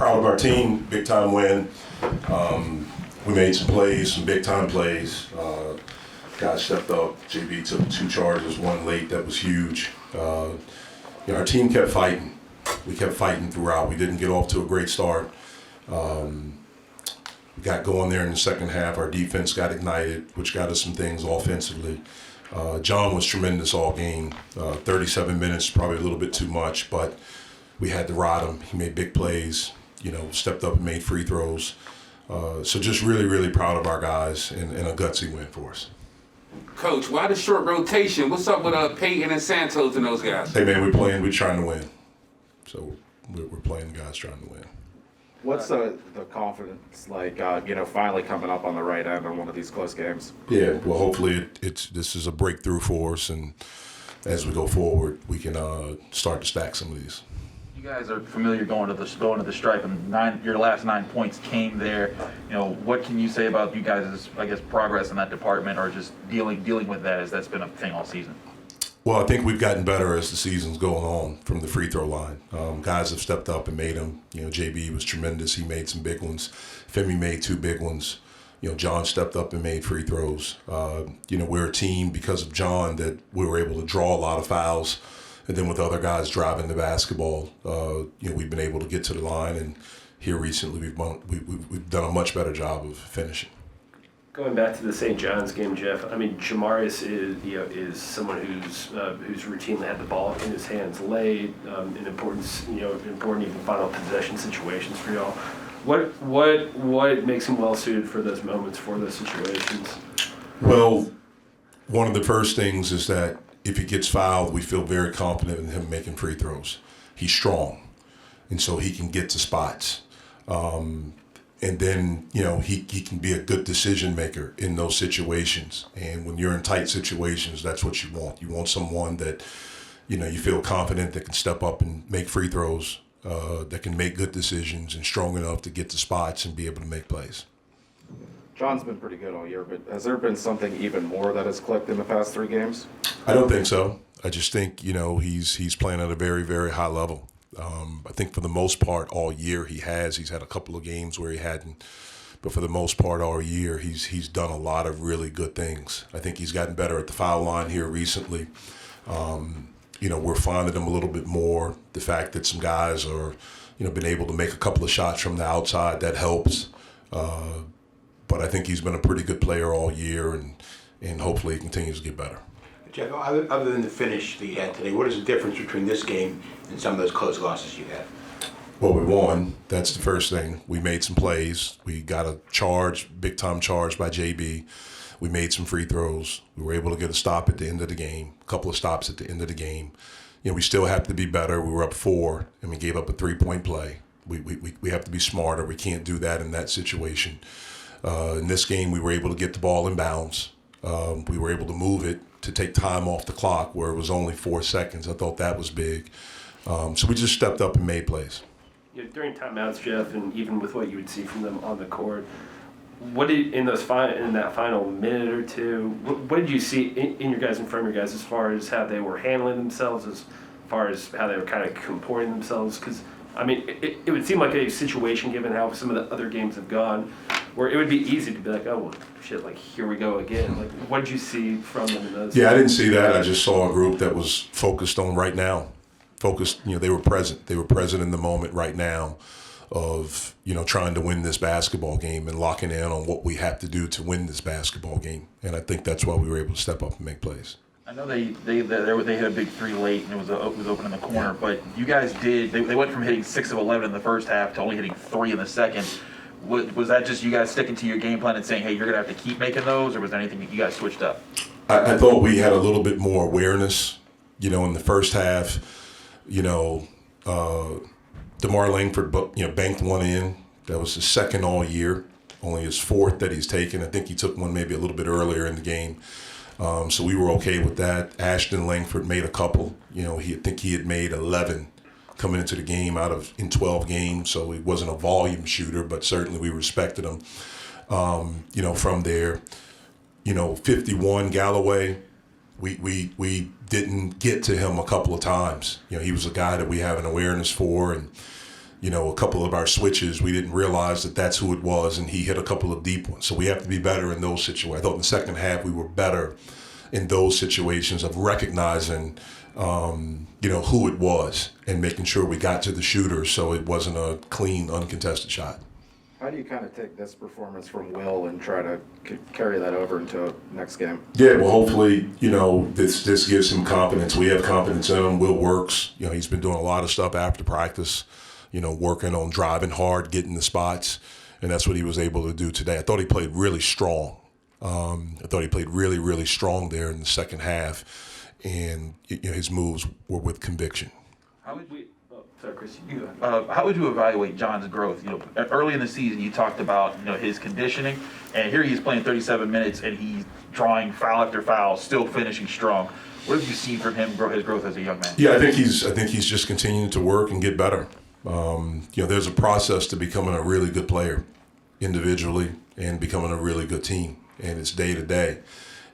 proud of our team, big time win. We made some plays, some big time plays. Guys stepped up. JB took 2 charges, 1 late. That was huge. Our team kept fighting. We kept fighting throughout. We didn't get off to a great start. We got going there in the second half. Our defense got ignited, which got us some things offensively. John was tremendous all game. 37 minutes, probably a little bit too much, but we had to ride him. He made big plays, stepped up and made free throws. So just really, really proud of our guys and a gutsy win for us. Coach, why the short rotation? What's up with Peyton and Santos and those guys? Hey, man, we're trying to win. So we're playing the guys trying to win. What's the confidence like, finally coming up on the right end on one of these close games? Yeah, well, hopefully this is a breakthrough for us, and as we go forward, we can start to stack some of these. You guys are familiar going to the stripe, and your last 9 points came there. What can you say about you guys' progress in that department, or just dealing with that, as that's been a thing all season? Well, I think we've gotten better as the season's going on from the free throw line. Guys have stepped up and made them. JB was tremendous. He made some big ones. Femi made 2 big ones. John stepped up and made free throws. We're a team because of John that we were able to draw a lot of fouls. And then with other guys driving the basketball, we've been able to get to the line. And here recently, we've done a much better job of finishing. Going back to the St. John's game, Jeff. I mean, Jamarius is someone who's routinely had the ball in his hands late in important even final possession situations for y'all. What makes him well suited for those moments, for those situations? Well, one of the first things is that if he gets fouled, we feel very confident in him making free throws. He's strong, and so he can get to spots. And then, he can be a good decision maker in those situations. And when you're in tight situations, that's what you want. You want someone that, you feel confident that can step up and make free throws, that can make good decisions and strong enough to get to spots and be able to make plays. John's been pretty good all year, but has there been something even more that has clicked in the past 3 games? I don't think so. I just think, he's playing at a very, very high level. I think for the most part all year he's had a couple of games where he hadn't, but for the most part all year he's done a lot of really good things. I think he's gotten better at the foul line here recently. We're finding him a little bit more. The fact that some guys are, been able to make a couple of shots from the outside, that helps. But I think he's been a pretty good player all year, and hopefully he continues to get better. Jeff, other than the finish that you had today, what is the difference between this game and some of those close losses you had? Well, we won. That's the first thing. We made some plays. We got a big time charge by JB. We made some free throws. We were able to get a stop at the end of the game, a couple of stops at the end of the game. We still have to be better. We were up 4, and we gave up a 3-point play. We have to be smarter. We can't do that in that situation. In this game, we were able to get the ball in bounds. We were able to move it to take time off the clock where it was only 4 seconds. I thought that was big. So we just stepped up and made plays. During timeouts, Jeff, and even with what you would see from them on the court, what did in that final minute or two, what did you see in your guys and from your guys as far as how they were handling themselves, as far as how they were kind of comporting themselves? Because it would seem like a situation, given how some of the other games have gone, where it would be easy to be like, oh, well, shit, like, here we go again. Like, what did you see from them in those? Yeah, I didn't see that. I just saw a group that was focused on right now. They were present. They were present in the moment right now of, trying to win this basketball game and locking in on what we have to do to win this basketball game. And I think that's why we were able to step up and make plays. I know they hit a big 3 late, and it was open in the corner, but you guys they went from hitting 6 of 11 in the first half to only hitting 3 in the second. Was that just you guys sticking to your game plan and saying, hey, you're going to have to keep making those, or was there anything that you guys switched up? I thought we had a little bit more awareness, in the first half. DeMar Langford, banked one in. That was his second all year, only his 4th that he's taken. I think he took one maybe a little bit earlier in the game. So we were okay with that. Ashton Langford made a couple. I think he had made 11 coming into the game in 12 games. So he wasn't a volume shooter, but certainly we respected him. From there, 51 Galloway, we didn't get to him a couple of times. He was a guy that we have an awareness for, and a couple of our switches, we didn't realize that that's who it was, and he hit a couple of deep ones. So we have to be better in those situations. I thought in the second half we were better in those situations of recognizing, who it was and making sure we got to the shooter so it wasn't a clean, uncontested shot. How do you kind of take this performance from Will and try to carry that over into next game? Yeah, well, hopefully, this gives him confidence. We have confidence in him. Will works. He's been doing a lot of stuff after practice, working on driving hard, getting the spots, and that's what he was able to do today. I thought he played really strong. I thought he played really, really strong there in the second half, and his moves were with conviction. How would you evaluate John's growth? Early in the season, you talked about his conditioning, and here he's playing 37 minutes and he's drawing foul after foul, still finishing strong. What have you seen from him grow his growth as a young man? Yeah, I think he's just continuing to work and get better. There's a process to becoming a really good player individually and becoming a really good team, and it's day to day.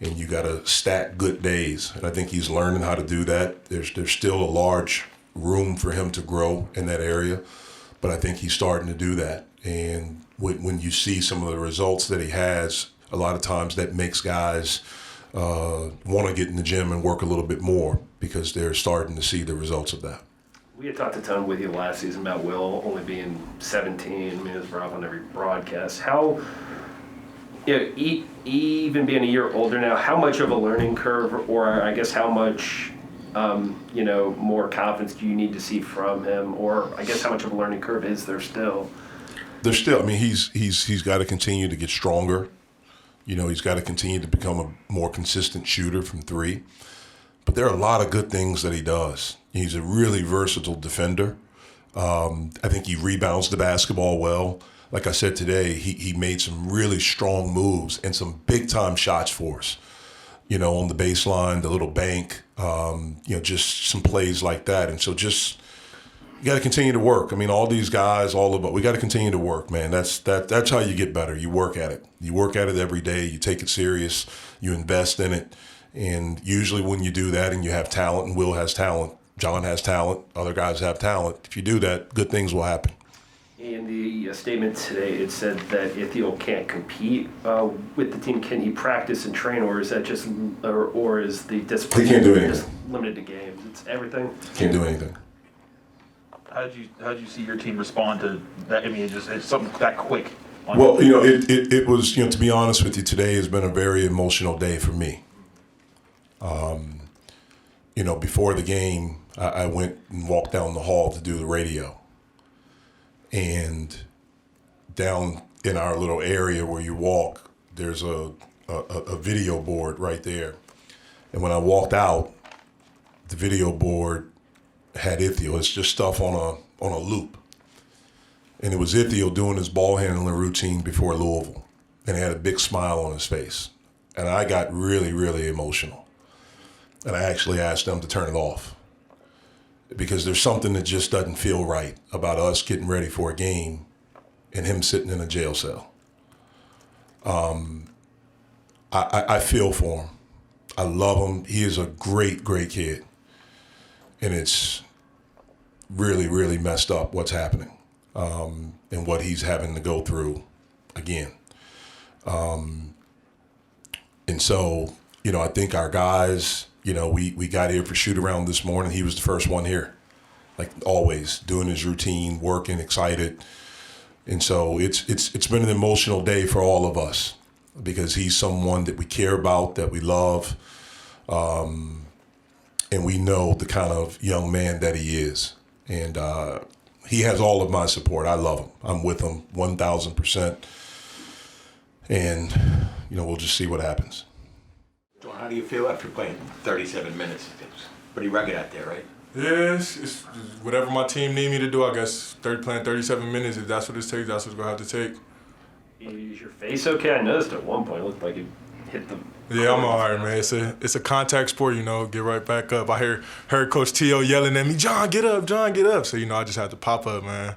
And you got to stack good days, and I think he's learning how to do that. There's still a large room for him to grow in that area, but I think he's starting to do that. And when you see some of the results that he has, a lot of times that makes guys want to get in the gym and work a little bit more because they're starting to see the results of that. We had talked a ton with you last season about Will only being 17. I mean, it was brought up on every broadcast. How, even being a year older now, how much of a learning curve, or I guess how much more confidence do you need to see from him, or I guess how much of a learning curve is there still? There's still. I mean, he's got to continue to get stronger. He's got to continue to become a more consistent shooter from three. But there are a lot of good things that he does. He's a really versatile defender. I think he rebounds the basketball well. Like I said today, he made some really strong moves and some big-time shots for us. On the baseline, the little bank, just some plays like that. And so you got to continue to work. I mean, all these guys, we got to continue to work, man. That's how you get better. You work at it. You work at it every day. You take it serious. You invest in it. And usually when you do that and you have talent, and Will has talent, John has talent, other guys have talent, if you do that, good things will happen. In the statement today, it said that Ithiel can't compete with the team. Can he practice and train, or is that just, or is the discipline He can't do anything. just limited to games? It's everything. Can't do anything. How did you see your team respond to that? I mean, it's something that quick. Well, it was, to be honest with you, today has been a very emotional day for me. Before the game, I went and walked down the hall to do the radio. And down in our little area where you walk, there's a video board right there. And when I walked out, the video board had Ithiel. It's just stuff on a loop. And it was Ithiel doing his ball handling routine before Louisville. And he had a big smile on his face. And I got really, really emotional. And I actually asked them to turn it off. Because there's something that just doesn't feel right about us getting ready for a game and him sitting in a jail cell. I feel for him. I love him. He is a great, great kid. And it's really, really messed up what's happening and what he's having to go through again. And so, I think our guys, we got here for shoot around this morning. He was the first one here, like always, doing his routine, working, excited. And so it's been an emotional day for all of us because he's someone that we care about, that we love, and we know the kind of young man that he is. And he has all of my support. I love him. I'm with him 1,000%. And, we'll just see what happens. John, how do you feel after playing 37 minutes? It's pretty rugged out there, right? Yeah, it's whatever my team need me to do, I guess. Playing 37 minutes, if that's what it takes, that's what it's going to have to take. Is your face okay? I noticed at one point it looked like it hit the... Yeah, I'm all right, man. It's a contact sport, get right back up. I heard Coach T.O. yelling at me, John, get up, John, get up. So, I just had to pop up, man.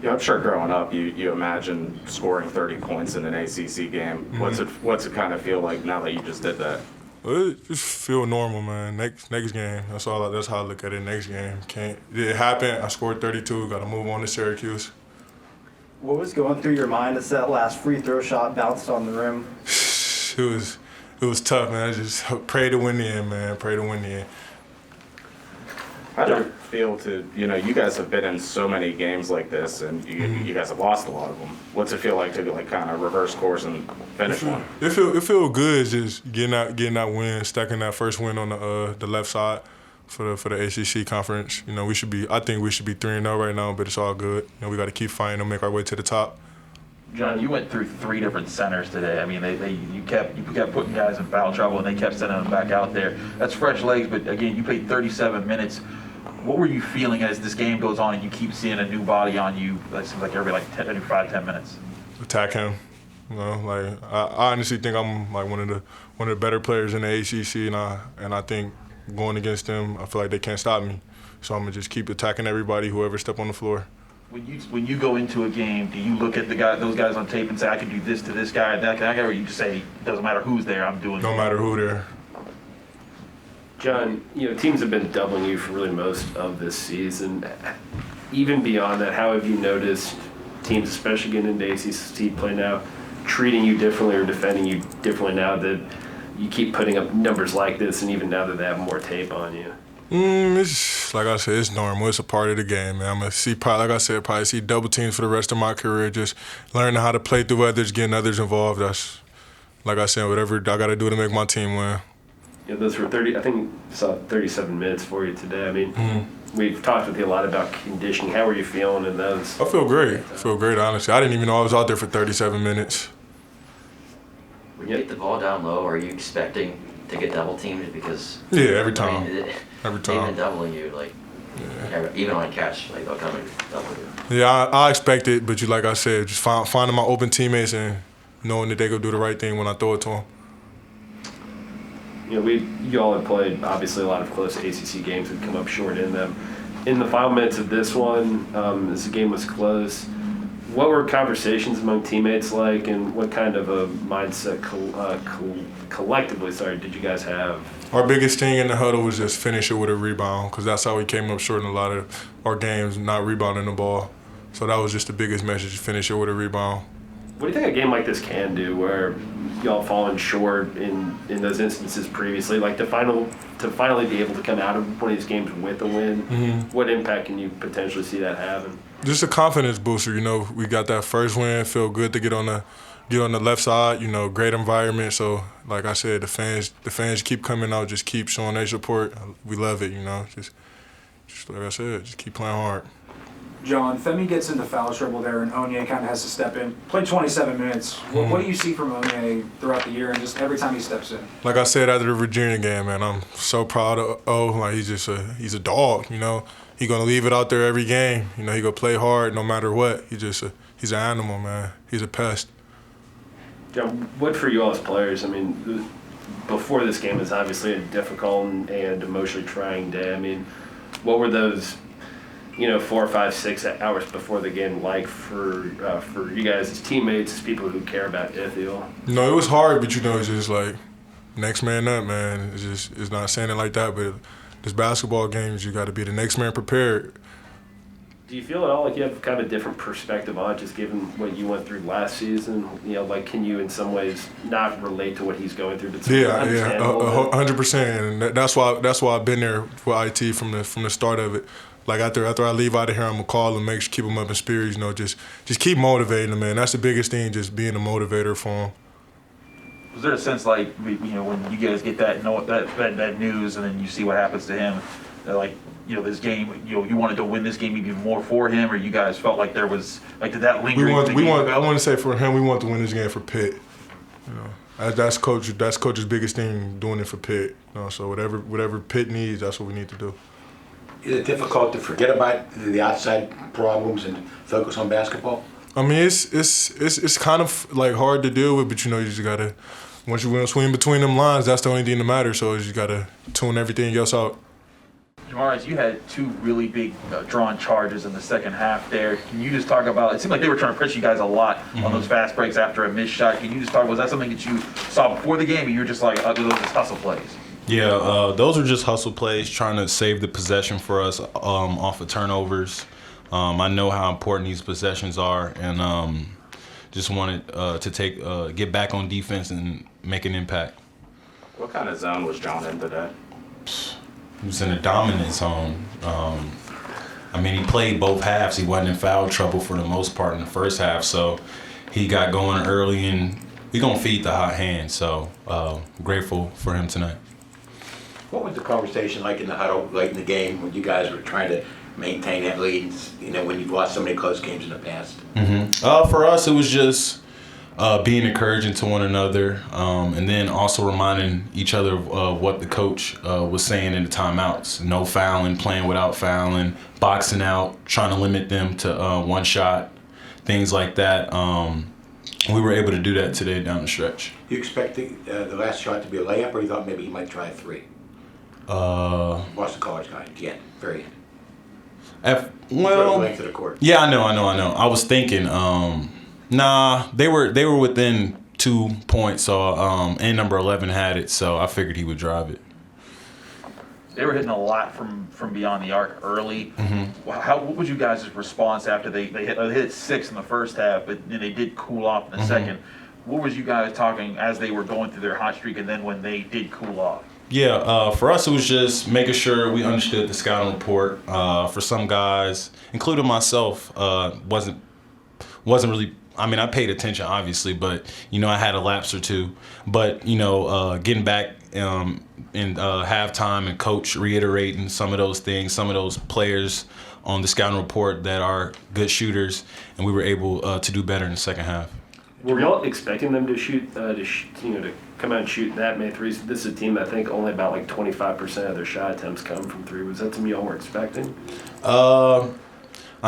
Yeah, I'm sure growing up, you imagine scoring 30 points in an ACC game. Mm-hmm. What's it kind of feel like now that you just did that? It just feel normal, man. Next game. That's all. That's how I look at it. Next game. It happened. I scored 32. Got to move on to Syracuse. What was going through your mind as that last free throw shot bounced on the rim? It was tough, man. I just pray to win the end, man. Pray to win the end. How did it feel to, you guys have been in so many games like this, and you guys have lost a lot of them. What's it feel like to kind of reverse course and finish one? It feel good just getting that win, stacking that first win on the left side for the ACC conference. I think we should be 3-0 right now, but it's all good. We got to keep fighting to make our way to the top. John, you went through 3 different centers today. I mean, you kept putting guys in foul trouble, and they kept sending them back out there. That's fresh legs, but again, you played 37 minutes. What were you feeling as this game goes on and you keep seeing a new body on you? It seems like every 5-10 minutes. Attack him. I honestly think I'm like one of the better players in the ACC, and I think going against them, I feel like they can't stop me. So I'm gonna just keep attacking everybody, whoever step on the floor. When you go into a game, do you look at those guys on tape and say, I can do this to this guy, that guy, or you just say, it doesn't matter who's there, I'm doing it? No matter who there. John, teams have been doubling you for really most of this season. Even beyond that, how have you noticed teams, especially getting into ACC play now, treating you differently or defending you differently now that you keep putting up numbers like this, and even now that they have more tape on you? It's like I said, it's normal. It's a part of the game, man. I'm gonna see, probably see double teams for the rest of my career. Just learning how to play through others, getting others involved. That's, like I said, whatever I got to do to make my team win. Those were 37 minutes for you today. I mean, we've talked with you a lot about conditioning. How are you feeling in those? I feel great. Honestly, I didn't even know I was out there for 37 minutes. When you get the ball down low, are you expecting to get double teamed? Because every time. Every time. They've been doubling you, even on catch, they'll come and double you. Yeah, I expect it, but like I said, just finding my open teammates and knowing that they go do the right thing when I throw it to them. You all have played obviously a lot of close ACC games and come up short in them. In the final minutes of this one, as the game was close, what were conversations among teammates like, and what kind of a mindset collectively did you guys have? Our biggest thing in the huddle was just finish it with a rebound, because that's how we came up short in a lot of our games, not rebounding the ball. So that was just the biggest message, finish it with a rebound. What do you think a game like this can do, where y'all fallen short in those instances previously, to finally be able to come out of one of these games with a win? What impact can you potentially see that having? Just a confidence booster. We got that first win, feel good to get on the left side. Great environment. So like I said, the fans keep coming out, just keep showing their support. We love it. Just like I said, just keep playing hard. John, Femi gets into foul trouble there, and Onye kind of has to step in. Played 27 minutes. What do you see from Onye throughout the year, and just every time he steps in? Like I said after the Virginia game, man, I'm so proud of O. He's a dog. He gonna leave it out there every game. He gonna play hard no matter what. He's an animal, man. He's a pest. John, what for you all as players? I mean, before this game was obviously a difficult and emotionally trying day. I mean, what were those 4, 5, 6 hours before the game for you guys as teammates, as people who care about Ithiel? No, it was hard, but it's just like next man up, man. It's not saying it like that, but this basketball games, you got to be the next man prepared. Do you feel at all like you have kind of a different perspective on it, just given what you went through last season? Can you in some ways not relate to what he's going through? But yeah, 100%, and that's why I've been there for IT from the start of it. After I leave out of here, I'm gonna call him, keep him up in spirits. Just keep motivating him, man. That's the biggest thing, just being a motivator for him. Was there a sense when you guys get that news and then you see what happens to him, this game, you wanted to win this game even more for him, or you guys felt like there was did that linger? I want to say for him, we want to win this game for Pitt. That's coach's biggest thing, doing it for Pitt. So whatever Pitt needs, that's what we need to do. Is it difficult to forget about the outside problems and focus on basketball? I mean, it's kind of hard to deal with, but you just gotta, once you swing between them lines, that's the only thing that matters. So you gotta tune everything else out. Demarius, you had two really big drawn charges in the second half there. Can you just talk about, it seemed like they were trying to press you guys a lot on those fast breaks after a missed shot. Can you just talk, was that something that you saw before the game, or you were just like, those are just hustle plays? Yeah, those are just hustle plays, trying to save the possession for us off of turnovers. I know how important these possessions are, and just wanted to get back on defense and make an impact. What kind of zone was John in today? He was in a dominant zone. I mean, he played both halves. He wasn't in foul trouble for the most part in the first half, so he got going early, and we're going to feed the hot hand, so grateful for him tonight. What was the conversation like in the huddle, late in the game, when you guys were trying to maintain that lead, when you've lost so many close games in the past? For us, it was just being encouraging to one another, and then also reminding each other of what the coach was saying in the timeouts. No fouling, playing without fouling, boxing out, trying to limit them to one shot, things like that. We were able to do that today down the stretch. You expect the last shot to be a layup, or you thought maybe he might try a three? Boston College guy, again, very length of the court. Yeah, I know. I was thinking, they were within 2 points, so and number 11 had it, so I figured he would drive it. They were hitting a lot from beyond the arc early. What was you guys' response after they hit 6 in the first half, but then they did cool off in the second? What was you guys talking as they were going through their hot streak, and then when they did cool off? Yeah, for us it was just making sure we understood the scouting report. For some guys, including myself, wasn't really. I mean, I paid attention obviously, but I had a lapse or two. But getting back in halftime and coach reiterating some of those things, some of those players on the scouting report that are good shooters, and we were able to do better in the second half. Were y'all expecting them to shoot, to come out and shoot that many threes? This is a team, I think, only about like 25% of their shot attempts come from three. Was that something y'all were expecting? I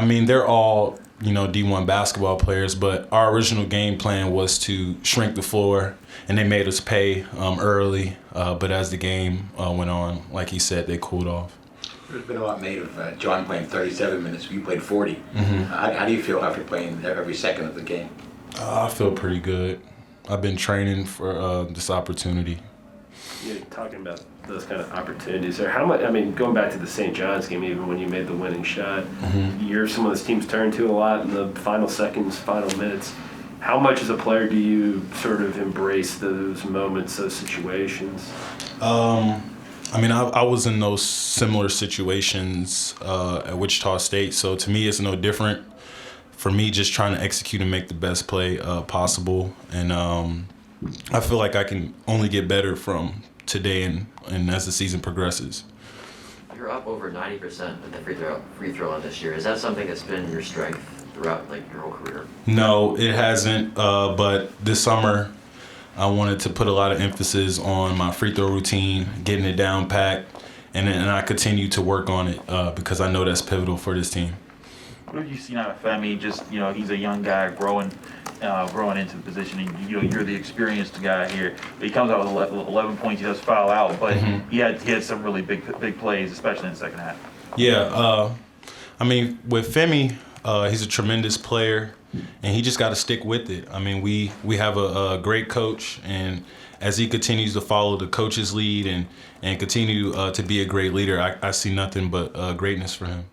mean, they're all, D1 basketball players, but our original game plan was to shrink the floor, and they made us pay early. But as the game went on, like he said, they cooled off. There's been a lot made of John playing 37 minutes. You played 40. How do you feel after playing every second of the game? I feel pretty good. I've been training for this opportunity. You're talking about those kind of opportunities there. How much? I mean, going back to the St. John's game, even when you made the winning shot, you're someone this team's turned to a lot in the final seconds, final minutes. How much as a player do you sort of embrace those moments, those situations? I mean, I was in those similar situations at Wichita State, so to me it's no different. For me, just trying to execute and make the best play possible. And I feel like I can only get better from today and as the season progresses. You're up over 90% at the free throw line this year. Is that something that's been your strength throughout your whole career? No, it hasn't. But this summer, I wanted to put a lot of emphasis on my free throw routine, getting it down packed, and I continue to work on it because I know that's pivotal for this team. What have you seen out of Femi? Just, he's a young guy growing into the position, and you're the experienced guy here. But he comes out with 11 points. He does foul out, but he had some really big plays, especially in the second half. Yeah, I mean, with Femi, he's a tremendous player, and he just got to stick with it. I mean, we have a great coach, and as he continues to follow the coach's lead and continue to be a great leader, I see nothing but greatness for him.